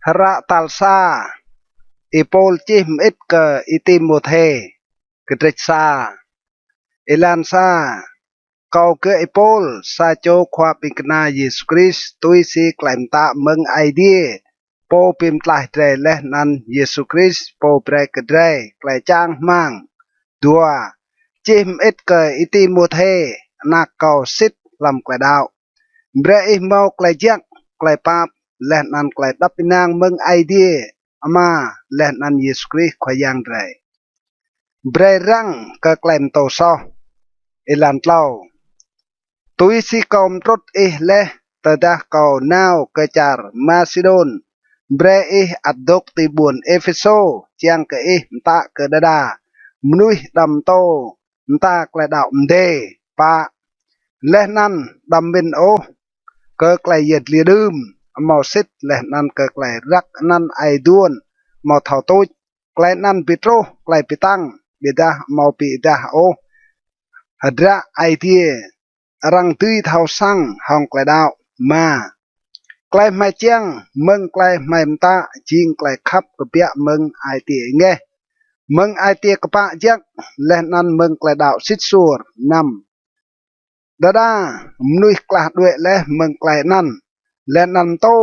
Hara talsa ipol chim it ke itimothe kedreksa elansa kau ke ipol sa cho khwa pikna Yesus Christ tui si klaim ta meng idea po pim tlah tre leh nan Yesus Christ po pre kedre klai chang mang dua chim it ke itimothe nak kau sit lam klai đạo bre ih mau klai jak klai pap leh nan klai dap pinang meng idea ama leh nan Yesus Christ khwa yang dre bre rang ke klaim to so ilan tlau tui si kaum trot ih leh tedah kau nau kecar Macedon bre ih adok tibun Efeso chiang ke ih ta ke dada mnuih dam to ta klai đạo mde pa leh nan dam bin o ke klai yet lia dum mau sit leh nan ke klai rak nan ai duon mau thau tôi klai nan pitro klai pitang bida mau pida o hadra ai tie rang tui thau sang hong klai đạo ma klai mai chiang meng klai mai mta jing klai khap ke pia meng ai tie nge meng ai tie ke pa jak leh nan meng klai đạo sit sur nam dada mnuih klah due leh meng klai nan leh nan to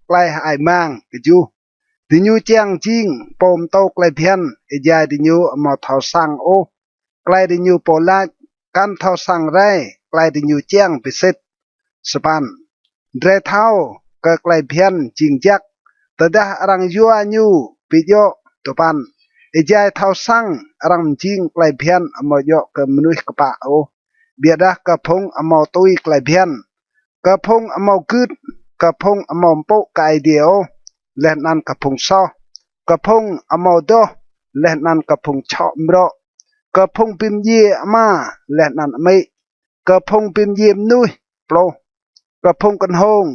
klai ai mang ke ju di nyu chiang jing pom to klai phian e ja di nyu mo thau sang o klai di nyu polat kan thau sang rai klai di nyu chiang pisit sepan dre thau ke klai phian jing jak tedah arang yua nyu pijo topan e ja thau sang arang jing klai phian mo yo ke mnuih ke pa o biadah ke phong amo tui klai phian ke phong amo kut ke phong amo mpo ka idea leh nan ke phong so ke phong amo do leh nan ke phong cho mro ke phong pim ye ama leh nan mai ke phong pim ye nuih plo ke phong kan hong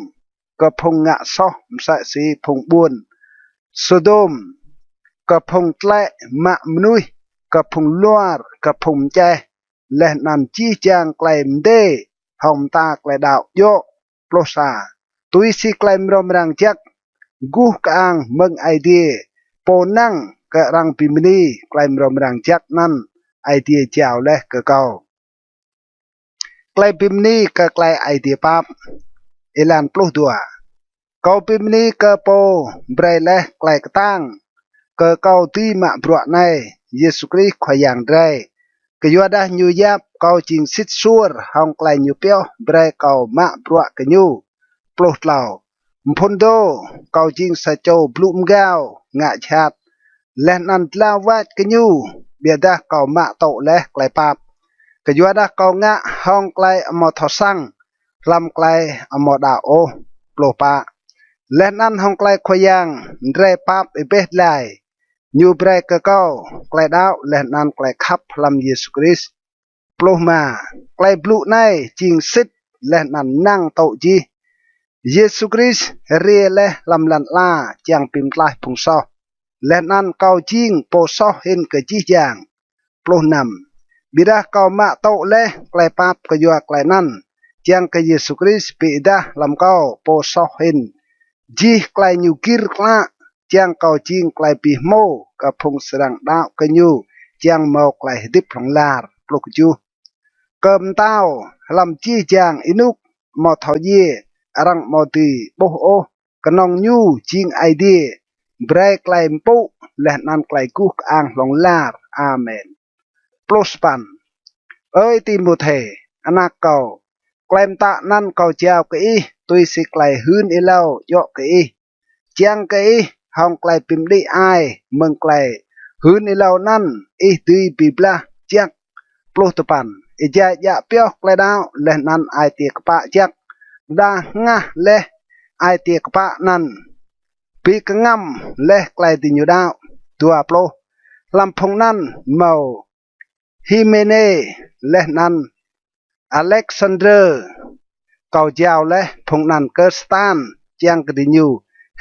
ke phong ngạ so sa si phong buồn Sodom ke phong tle ma mnuih ke phong luar ke phong che leh nan chi chang klaim de hom ta klai đạo yo plosa tui si klaim rom rang jak gu kaang meng idea po nang ke rang pimini klaim rom rang jak nan idea chào leh ke kau klai pimni ke klai idea pap elan ploh dua kau pimni ke po bre leh klai ketang ke kau ti ma bro nai Yesus Christ khoyang dre ke yo dah nyu yap kau jing sit sur hong klai nyu pyo bre kau ma bro ke nyu ploh tlau mpondo kau jing sa châu blum gao ngạ chat leh nan tlau wat ke nyu bia dah kau ma to leh klai pap ke yo dah kau ngạ hong klai amo tho sang lam klai amo da o ploh pa leh nan hong klai khoyang dre pap e beh lai nyu bre ke kau klai đạo leh nan klai khap lam Yesus Christ ploh ma klai blu nai jing sit leh nan nang to ji Yesus Christ rie leh lam lan la chang pim tlah phung so leh nan kau jing po so hin ke ji jang ploh nam bida kau ma to leh klai pap ke yo klai nan chang ke Yesus Christ pi dah lam kau po so hin ji klai nyu kir kla chang kau jing klai pi mo ka phung serang đạo ke nyu chang mo klai dip phong lar plok ju kem tao lam chi chang inuk mo tho ye arang mo ti bo o kanong nyu jing idea bre klai mpu leh nan klai ku ang long lar amen plus pan ơi Timothy anak kau klaim ta nan kau chao ke i tui si klai hun ilau yo ke i chang ke i hong klai pim di ai meng klai hun ilau nan i tui pibla chak ploh tepan ija ya pyo klai dau leh nan ai tie kpa chak da ngah leh ai tie kpa nan pi kengam leh klai ti nyu dau tua ploh lam phong nan mau Himene leh nan Alexander kau jiao leh phong nan ke stan chang ke di nyu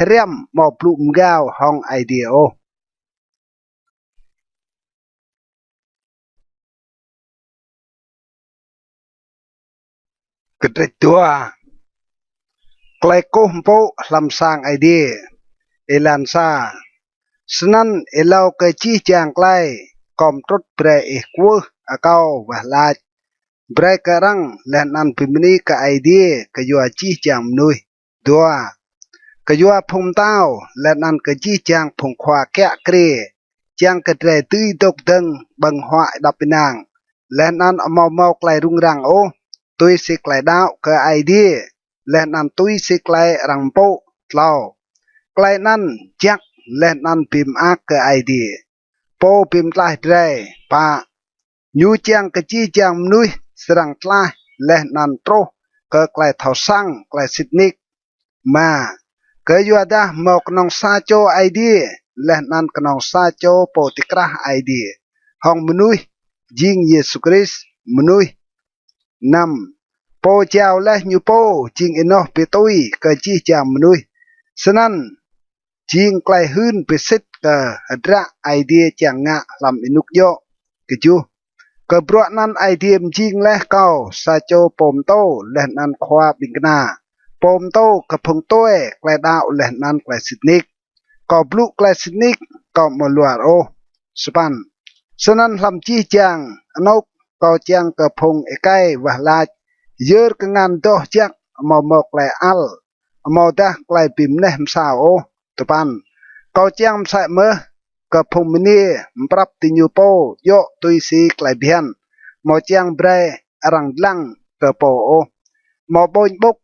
riam mo plum gao hong idea o kedret tua klai ko mpo lam sang idea เอลันซาสนั้นเอเลาเกจีจางไกลกอมตรดเปรเอกวัวอาเกาวะลาดเบรกรังและนันพิมนีกไอเดียกยัวจีจางมนุยดัวกยัวพงเต้าและนันกจีจางพงขวาแกะเกรจางกระเดตุยตกดึงบังหัวดับปินางและนันเอาเมาไกลรุงรังโอตุยสิไกลดาวกไอเดียและนันตุยสิไกลรังโปเล่าไกลนั้นจักและนันพิมอากไอเดียโปพิมไลเดรปายูจางกจีจางมนุยสรังไลและนันโตก็ไกลเท่าสังไกลสิทนิกมาเกยอดาหมอกนองซาโจไอเดียและนันกนองซาโจโปติกราไอเดียห้องมนุยยิงเยซูคริสต์มนุยนำโปเจ้าและยูโปจิงอินโนเปตุยกจีจางมนุยฉะนั้นจิงไกลหืนเปสิตกะหัดระไอเดียจางงะลำอินุกโยกจูกบรัวนั้นไอเดียมจิงและเก้าซาโจปมโตและนันควาบิงกนาปมโตกับพงโต้ไกลดาวและนันไกลสินิกก็บลุไกลสินิกก็มลัวโอสปันฉะนั้นลำจีจางอนกก็จางกับพงเอกไกวะลาเยอะกงานโตจักมอมไกลอัลมอดะไกลปิมเนมสาวโอตปันก็จางใส่เมื่อกับพงมินีปรับติญูโปโยตุยสีไกลเบียนมอจางเบรรังลังกับโปโอมอบอยบุก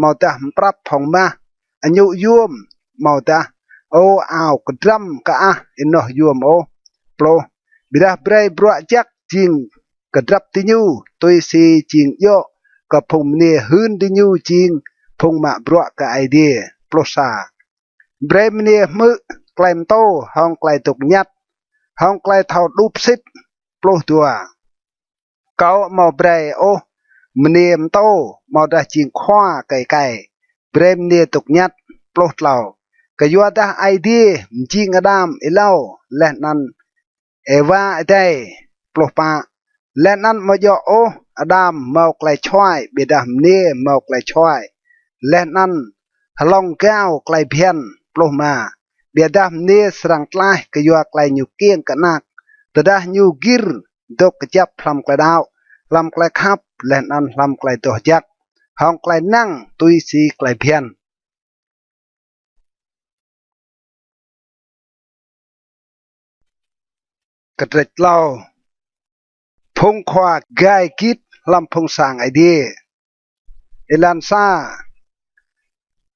มอดะปรับพงมาอันยุยวมมอดะโออาวกดรัมกะอะอินโนยวมโอโปรบิดาเบรบรัวจักจิงกระดับติญูตุยสีจิงโยกับพงมินีหืนติญูจิงพงมาบรัวกะไอเดียโปรซาเบรมเนียมือไกลมโตห้องไกลตุกยัดห้องไกลเท่าดูปซิดปลุกตัวเกาเมาเบรโอมเนียมโตเมาดาจิงคว้าไก่ไก่เบรมเนียตุกยัดปลุกเหล่ากยัวดาไอเดียจิงอดามเอเล่าและนันเอวาได้ปลุกปะและนันมาโยโออดามเมาไกลช่วยเบดามเนียเมาไกลช่วยและนันฮลองแก้วไกลเพียนปลุกมาเบียดามเนสรังไกลกยัวไกลยูเกียงกันนักตดายูกิรดกจับพลำไกลดาวลำไกลขับและนันลำไกลตัวจักห้องไกลนั่งตุยสีไกลเพียนกระเตเล่าพงควากายกิดลำพงสางไอเดียเอลันซา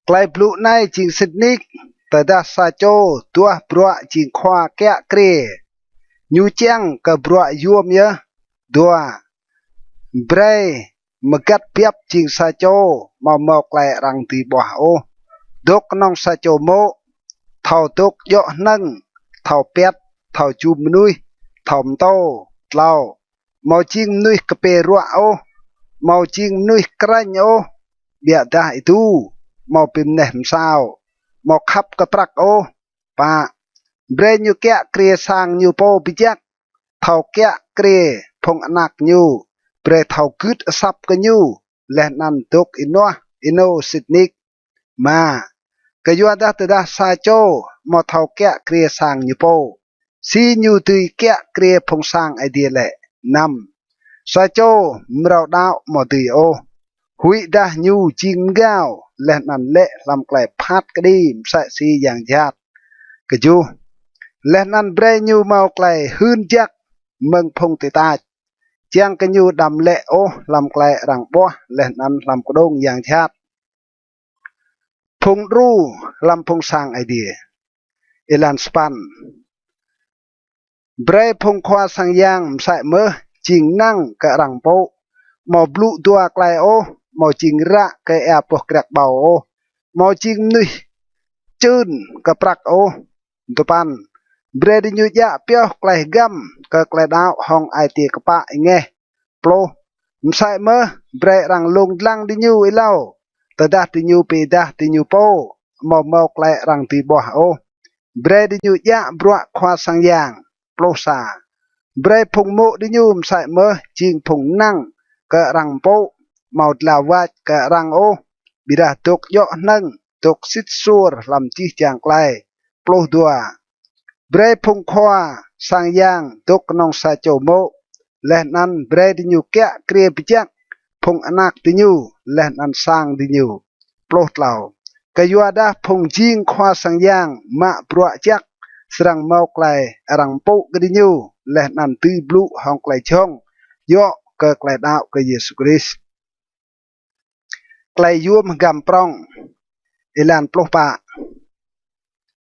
ไกลปลุในจิงสิดนิกแต่ดาซาโจตัวปลัวจิงควาแกะเกรยูเจียงกับปลัวยัวเมียดัวเบรมกัดเปียบจิงซาโจมาเมาไกลรังตีบัวโอดกน้องซาโจโมเท่าตกเยอะนั่งเท่าเป็ดเท่าจูมนุยเท่าโตเล่าเมาจิงนุยกเปรัวโอเมาจิงนุยกระโอเบียดาอิตูเมาปิมเนมสาวเมาขับกระปรักโอปะเบรยูแกะเกรียสางยูโปปิจักเท่าแกะเกรียพงอนักยูเปรเท่ากึดซับกันยูและนันตุกอินโนสิทนิกมากยัวดาตดาซาโจมาเท่าแกะเกรียสางยูโปซียูตุยแกะเกรียพงสางไอเดียแหละนำซาโจมเราดาวมาตุยโอหุยดายูจิงก้าวและนันเละลำไกลพัดกระดีมใส่ซีอย่างญาติกจูและนันเบรยูเมาไกลหืนจักเมืองพงติตาเจียงกันยูดำเละโอลำไกลรังบัวและนันลำกระดงอย่างญาติพงรู้ลำพงสร้างไอเดียเอลันสปันเบรพงควาสังยางใส่เมื่อจิงนั่งกะรังโปหมอบลุตัวไกลโอหมอจิงระกะแอบปกกระเบาโอหมอจิงนุยจืนกะปรักโอตุปันเบรดิญูยะเปียวไกลกัมกะไกลดาวห้องไอเตียกปะเงโปรมใส่เมื่อเบรรังลงลังดิญูไอเล่าตดาดิญูปีดาดิญูโปหมอเมาไกลรังตีบัวโอเบรดิญูยะบรัวควาสังยางโปรซาเบรพงโมดิญูมใส่เมื่อจิงพงนั่งกะรังโปเมาลาวาดกะรังโอบิดาตกเยาะนั่งตกสิดซัวลำจีจางไกล ปลุกดัวเบรพงควาสังยางตุกนองซาโจโมและนั้นเบรดิญูแกะเกรียปิจักพงอนักดิญูและนั้นสร้างดิญูปลุกเหล่ากยัวดาพงจิงควาสังยางมาปลวจักสรังเมาไกลรังปุกดิญูและนั้นตีบลุห้องไกลช่องย่อเกิดไกลดาวกเยซูคริสไกลยวมกำปรองอิลันปลุกปะ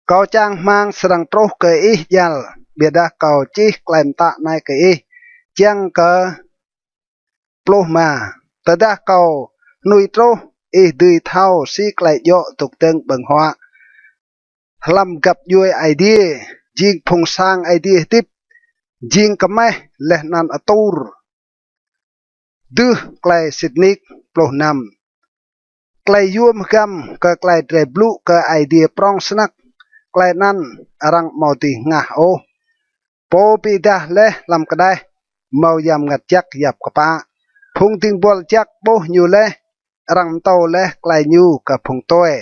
เขาจ้างมังสรังปลุกเกยยัลเบียดาเขาจีไกลมตะในเกยจังเกปลุกมาแต่ดาเขาหนุยโตดือเท่าสีไกลโยตุกเติงบังหัวลำกับยุยไอเดียยิงพงสร้างไอเดียติบยิงกับไม่และนันอตูรดื้อไกลสิทนิกปลุกนำไกลยวมกำก็ไกลเตรบลุก็ไอเดียปรองสนักไกลนั้นรังเมาติงาโอโปปีดาและลำก็ได้เมายำงัดจักหยับกปะพงติงบอลจักโบอยู่และรังโตและไกลยูกับพงโตย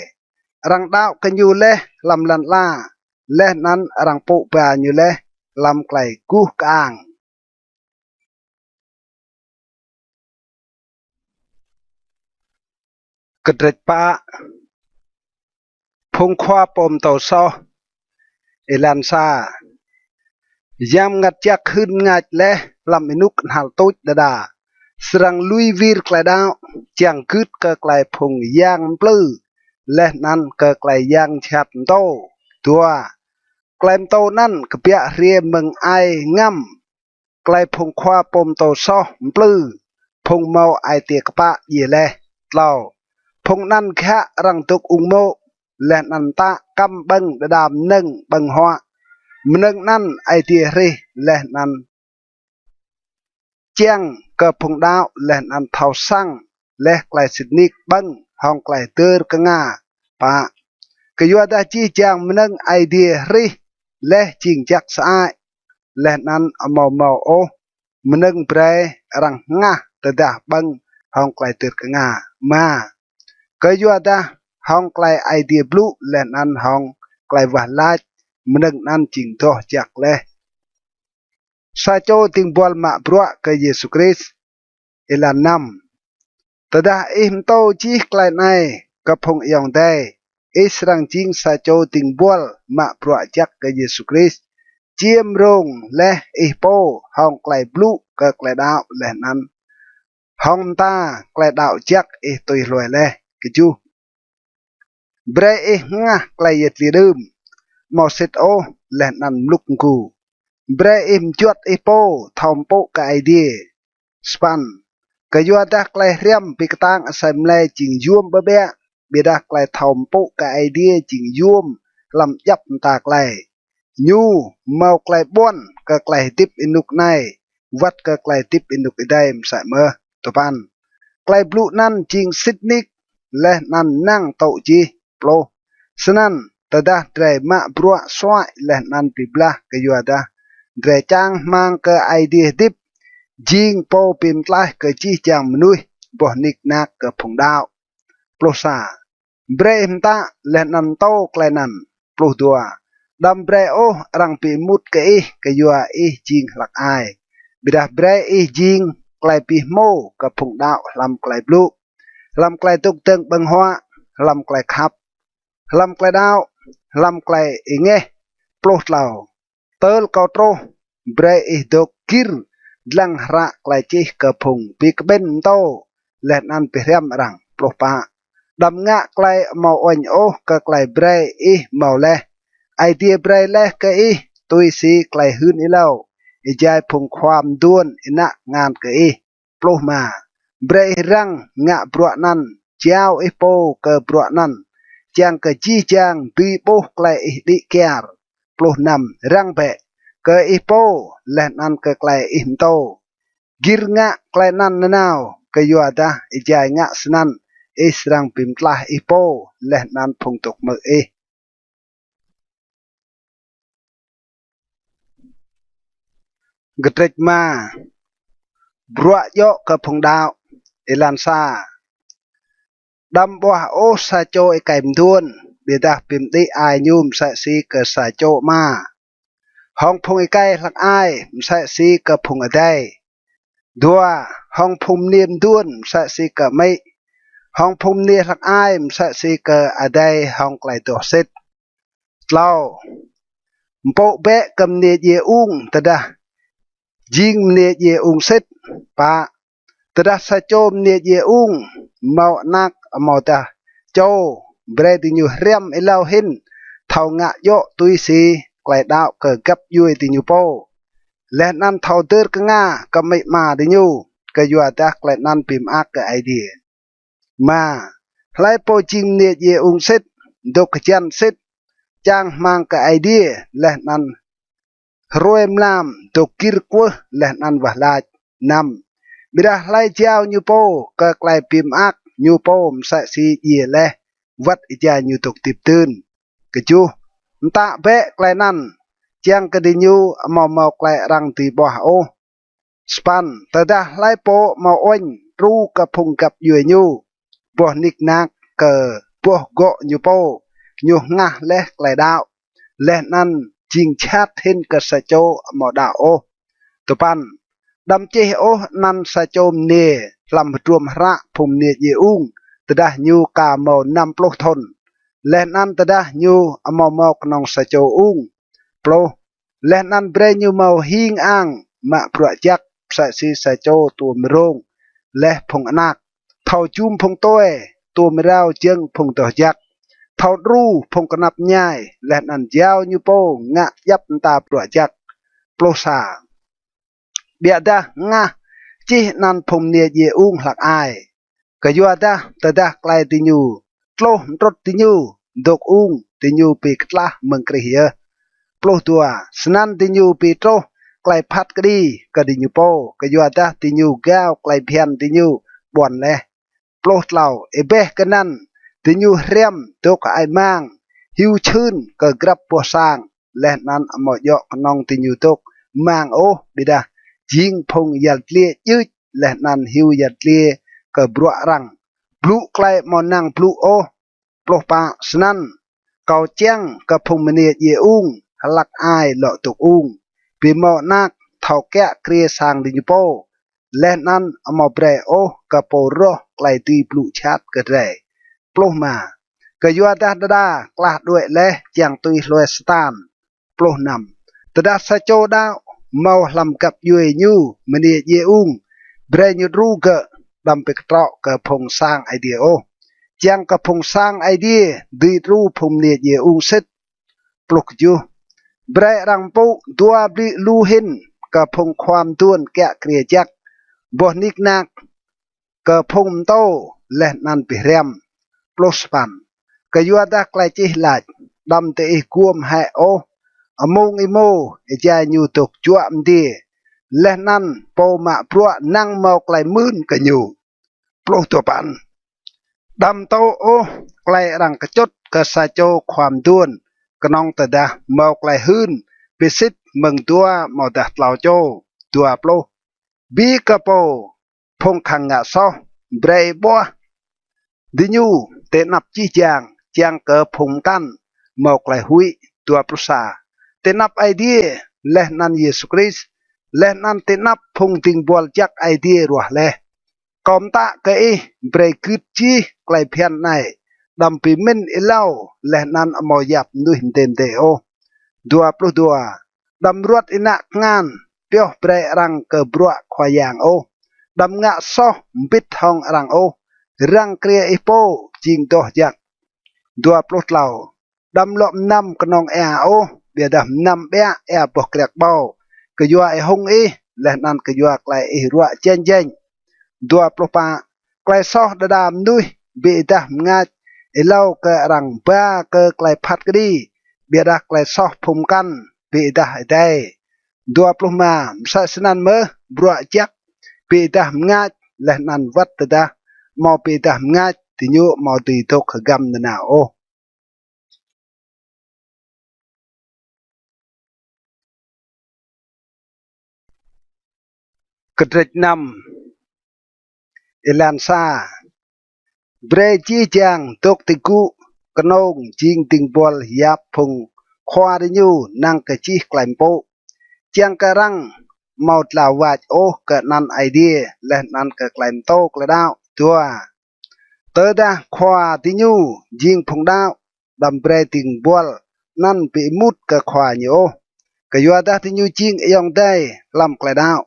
รังดาวกันอยู่และลำลันล่าและนั้นรังปุปาอยู่และลำไกลกูกางกระเดปะพงควาปมโตโซเอลันซายำงัดจักขึ้นงัดและลำอินุกหัลตุดดาสรังลุยวีร์ไกลดาวจังกึดก็ไกลพงยางปลื้อและนั้นก็ไกลยางฉับโตตัวไกลโตนั่นก็เปียเรียมึงไองำไกลพงควาปมโตโซปลื้อพงเมาไอเตียกปะเยเลเล่าพงนั่นแค่รังตุกอุงโมและนันตะกำบังดามนึ่งบังหัวมนึงนั่นไอเตียรีและนั้นเจียงก็พงดาวและนันเท่าสั่งและไกลสินิกบังห้องไกลเตอร์กงาปะก็ยัวดาจีจางมนึงไอเดียรีและจิงจักสายและนั้นอมอมโอมนึงเปรรังงาตดาบังห้องไกลเตอร์กงามาก็ยัวดาห้องไกลไอเดียบลูและนั้นห้องไกลวาลาดมนึงนั้นจิงโตจักเลยซาโจติงบอลมาปรัวกเยซูคริสเอลานนำตดาอิมโตจีไกลในกับพงยองได้อิสรังจิงซาโจติงบอลมาปรัวจักกเยซูคริสเจียมรงและอิโปห้องไกลบลูก็ไกลดาวและนั้นห้องตาไกลดาวจักตุยรวยเลยกจูเบรงะไกลยดลีดืมมอสิตโอและนั้นลุกกูเบรจวดโปทอมโปกไอเดียสปันกยัวดาไกลเรียมปิกตังอาศัยมเลจิงยวมเบเบะเบดาไกลทอมโปกไอเดียจิงยวมลำยับตาไกลยูเมาไกลบ้วนก็ไกลติบอินุกในวัดก็ไกลติบอินุกได้มใส่เมื่อตัวปันไกลบลูนั่นจิงซิดนิกและนั่นนั่งโตจีโปรฉะนั้นตดาเดรมาบรัวสวายและนันติบลากยัวดาเดรจางมังก็ไอเดียดิบจิงโปปิมตลายก็จีจางมนุยบ่นิกนักก็พงดาวโปรซาเบรมตาและนันโตไกลนันโปรตัวดำเบรโอรังปีมุดก็ก็ยัวจิงหลักอายบิดาเบรจิงไกลปีโมก็พงดาวลำไกลบลูลำไกลตุกเติงบังหัวลำไกลขับลำไกลดาวลำไกลเงปลุกเหล่าเติลเกาโตรเบรดกกิรลังระไกลจีกระพงปีกเบนโตและนันเปรียมรังปลุกปะดำงะไกลเมาอันโอก็ไกลเบรเมาเลไอเดียเบรเลก็ตุยสีไกลหืนอีเล่าใจพงความด้วนอินะงานก็ปลุกมาเบรรังงะปลวนันเจ้าโปก็ปลวนันจางกะจีจางตุยโปไกลดิเกียร์ปลุกนำรังเปกะโปและนันกะไกลอิมโตกิรงะไกลนันนาวกะยัวดาใจงะสนันสรังปิมตลาโปและนันพงตกมือกระเตกมาบรัวโยกะพงดาวเอลันซาดำบัวโอซาโจไก่มดวน biệt đa bìm đi ai nhum sẽ si cờ xài chỗ ma hong phung ai cây lạc ai sẽ si cờ phung ở đây đua hong phung niên đuôn sẽ si cờ mây hong phung niên lạc ai sẽ si cờ ở đây hong lại tổ xích lâu bộ bé cầm niên ye ung tada jing niên ye ung xích pa tada sa chôm niên ye ung mau nak mau ta châu bre ti nyu rem ilau hin thau ngạ yo tui si quay đạo cờ gấp yui ti nyu po lẽ nan thau tơ ka nga ka mai ma ti nyu ka yua ta lẽ nan pim ak ka idea mà lại po chim niệm ye ung sit dok chan sit chang mang ka idea lẽ nan roem lam dok kir kwa lẽ nan va la nam bida lại chao nyu po ka lại pim ak nyu po sa si ye le vắt ija nyu tok tip tun ke chu ta be klai nan chiang ke di nyu mau klai rang ti bo o span ta da lai po mau oin ru ka phung kap yue nyu bo nik nak ke bo go nyu po nyu nga le klai đạo le nan jing chat hin ke sa cho mau đạo o to pan đam che o nan sa chom ne lam tuom ra phum ne ye ung ta nyu ka mo nam plo thon len an ta nyu amo mo knong sa cho ung plo len an bre nyu mo hing ang ma pro jak sa si sa cho tu mrong le phung anak thau chum phung toe tu mrao cheng phung to jak thau ru phung knap nhai len an jiao nyu po nga yap ta pro jak plo sa bia da nga chi nan phung ne ye ung lak ai ka yua da ta da klai ti nyu tlo trot ti nyu dok ung ti nyu pi kla meng kri hia plo tua snan ti nyu pi tro klai phat kri ka di nyu po ka yua da ti nyu gao klai phian ti nyu bon le plo tlau e be kanan ti nyu rem dok ai mang hiu chun ka grab po sang le nan amo yo knong ti nyu tok mang o bida jing phong yal kle yut le nan hiu yal kle ka bro rang blu klai monang blu o plo pa snan kau chang ka phung mene ye ung halak ai lo tuk ung pi mo nak thau kya kria sang di po le nan amo bre o ka po ro klai ti blu chat ka re plo ma ka yua da da kla due le chang tui lue stan plo nam ta sa cho da mau lam kap yue nyu mene ye ung bre nyu ru ka đam pe trọ ka phong sang idea o chang ka phong sang idea di ru phong ne ye ung sit pluk ju bre rang po tua bli lu hin ka phong khwam tuan kya kria jak bo nik nak ka phong to le nan pi rem plus pan ka yua da klai chi lach đam te i kuom hai o among imo e ja nyu tok chuam di le nan po ma pro nang mau klai mun ka nyu plo to pan đam to o klai rang ka chot ka sa cho khwam tuan knong ta da mau klai hun pisit meng tua mau da tlau cho tua plo bi ka po phong khang nga so bre bo di nyu te nap chi chang chang ka phong kan mau klai hui tua prusa te nap idea le nan yesu christ le nan te nap phong ting bol jak idea ruah le kom ta ke i bre kut chi klai phian nai đam pi min ilau le nan amo yap nu hin ten te o dua plus dua đam ruat ina ngan pyo bre rang ke bro khwa yang o đam nga so bit hong rang o rang kria ipo jing doh jak dua plus lau đam lom nam knong e o bia đam nam be e pok krek bao ke yua e hong i le nan ke yua klai i ruat chen chen dua plus pa klai so da dam nui bi da ngat ilau ke rang ba ke klai phat kri bia da klai so phum kan bi da dai 20 ma sa snan me bro jak bi da ngat le nan wat da mo bi da ngat ti nyu mo ti tok gam na o kedret nam ilan sa bre chi chang tok ti ku กนงจิงติงบอลยับพงควาดิยูนังกะจีกลายโปเจียงกะรังเมาลาวาดโอกะนันไอเดียและนันกะกลายโตกระดาวตัวเตอดาควาดิยูจิงพงดาวดัมเบรติงบอลนั่นไปมุดกะควาโยกะยัวดาดิยูจิงยองได้ลำกระดาว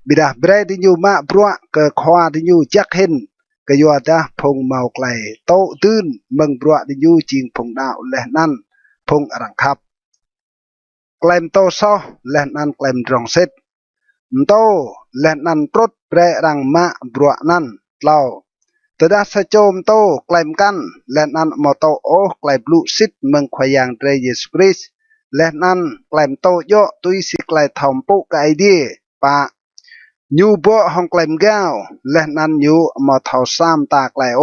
บิดาเบรดิยูมาบรัวกะควาดิยูจักเห็นกยัวดาพงเมาไกลโตตื้นเมืองบรัวดิยูจิงพงดาวและนั่นพงอรังคับแกลมโตซอและนั่นแกลมรองเซตโตและนั่นปรดเปรรังมาบรัวนั่นเล่าตดาสะโจมโตแกลมกันและนั่นมอโตโอแกลมลุสิตเมืองขยังเตรเยซูคริสและนั่นแกลมโตโยตุยสิไกลทอมปุกไอเดียปะยูบ่ห้องแกลมแก้วและนั่นยูมาเท่าซ้ำตาไกลโอ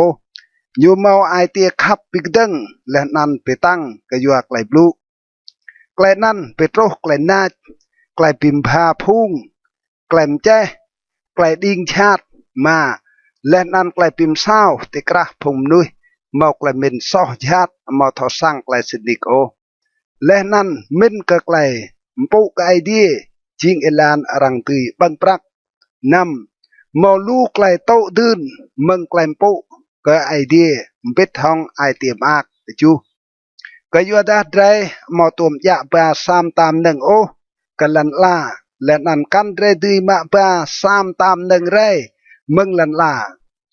ยูเมาไอเตียขับปิกดังและนั่นไปตั้งกยัวไกลบลูไกลนั่นไปโตไกลนาดไกลปิมพาพุ่งไกลมแจ้ไกลดิ่งชาติมาและนั่นไกลปิมเศร้าติกระพงนุยเมาไกลมินซอชาติมาเท่าสร้างไกลสินิโอและนั่นมินก็ไกลปุกไอเดียจิงเอลานรังตีบังปรักนำมอลูไกลโตดืนเมืองไกลปุก็ไอเดียเบ็ดทองไอเตียมอากจูก็ยัวดาไดมอตุมยะบาสามตามหนึ่งโอกันลันลาและนันกันเรดีมาบาสามตามหนึ่งเรเมืองลันลา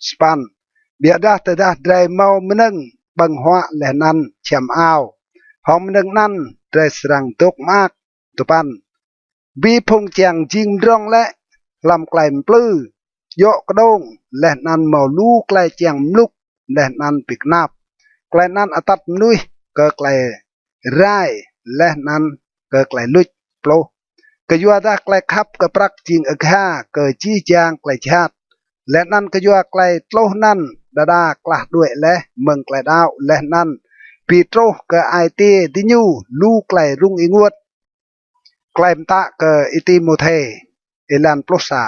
สปันเบียดาตดาไดเมามันนึงบังหัวและนันเฉียมอ้าวหอมนึงนั่นไดสรังตกมากตุปันบีพงเจียงจิงร้องและลำไกลมปลื้อยกกระดงและนันเมาลูไกลเจียงลุกและนันปิกนับไกลนันอตัดนุยก็ไกลไรและนันก็ไกลลุยโปรก็ยัวดาไกลขับก็ปรักจิงอกฮาก็จี้จางไกลชาติและนันก็ยัวไกลโตนันดากลาด้วยและเมืองไกลดาวและนันปีโตรก็ไอเตดิญูลูไกลรุ่งอิงวดไกลมตะก็อิติโมเทเอลันโปรซา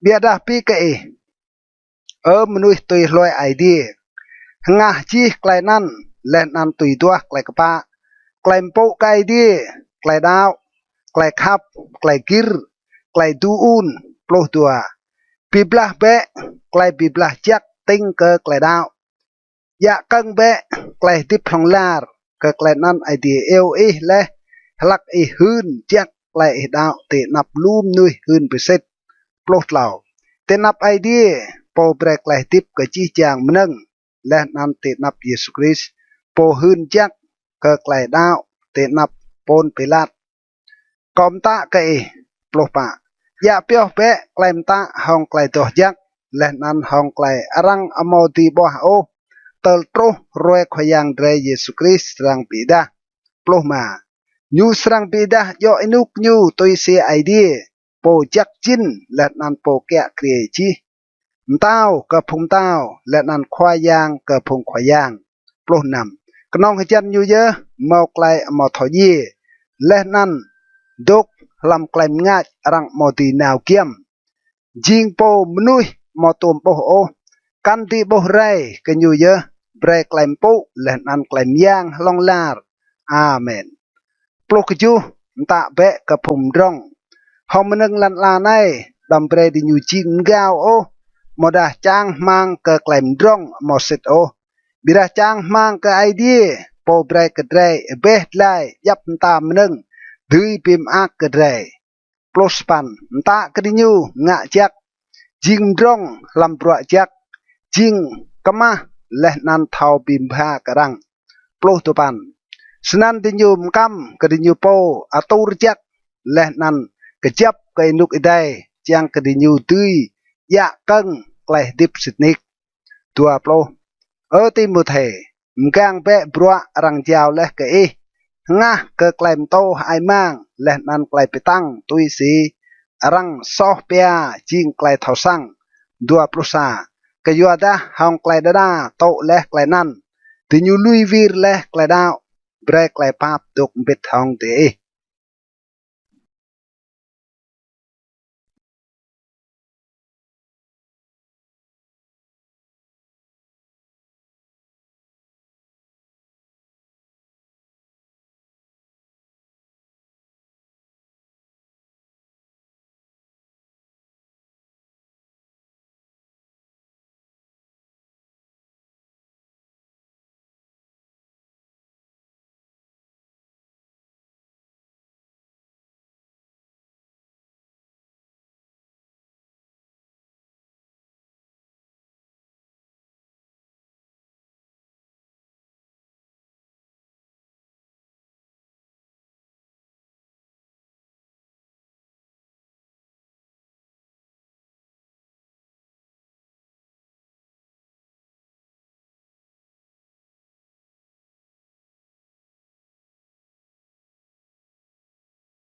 เบียดาปีกมนุษย์ตุยลอยไอเดียงาจีไกลนั่นและนันตุยตัวไกลกระปะไกลมโปไกเดียไกลดาวไกลขับไกลกิรไกลดูอุนโปรตัวปีบลาเบะไกลปีบลาจักติงเกไกลดาวยะกังเบะไกลดิบพองลาร์เกไกลนั่นไอเดียเอลและหลักหืนจักไกลดาวเตนับลูมนุยหืนไปเสร็จโปรเหล่าเตนับไอเดียโปรเบรกไลติบกะจีจางมนึงและนันเตนับเยซูคริสโปรหืนจักกะไกลดาวเตนับปนเปลัดกอมตะกะโปรปะยะเปียวเปะไกลมตะห้องไกลตัวจักและนันห้องไกลอรังอโมตีบโอเตลโตรรวยขยังเดรเยซูคริสรังปีดาโปรมายูสรังปีดาโยอินุกยูตุยเสียไอเดียโปจักจินและนันโปแกะเกรียจีเต้ากับพงเต้าและนันควายยางกับพงควายยางโปรนำกน้องขจันอยู่เยอะเมาไกลมอทอยีและนันดกลำไกลง่ายรังมอตีนาวเกียมจิงโปมนุยมอตุมโปโอกันตีโบไรกันอยู่เยอะเบรกไกลมปุและนันไกลมยางลองลาร์อาเมนปลุกจูตะเบะกับผมร้องห้องมันนึงลันลาในดำเบรดิยูจิงกาวโอมอดาจางมังกับไกลมร้องมอสิตโอบิดาจางมังกับไอเดียโปเบรกกระไรเบะไลยับตามมันนึงดื้อพิมอักกระไรปลุกปันตะกระดิยูงะจักจิงร้องลำปราจักจิงกะมาและนันเท้าพิมพากระรังปลุกตัวปันสนันดิญูมกัมกดิญูโปอตูรจักและนันกจับไกนุกไอได้จังกดิญูตุยยะกังไกลดิบสินิกตัวโปรติมุเทมกังเปะบรัวรังเจ้าและกงะกไกลมโตไอมังและนันไกลไปตั้งตุยสีรังซอเปียจิงไกลเท่าสังดัวปรุษากยัวดาห้องไกลดาโตและไกลนั่นดิญูลุยวีร์และไกลดาวเบรกไกลภาพตกเบ็ดทองเตะ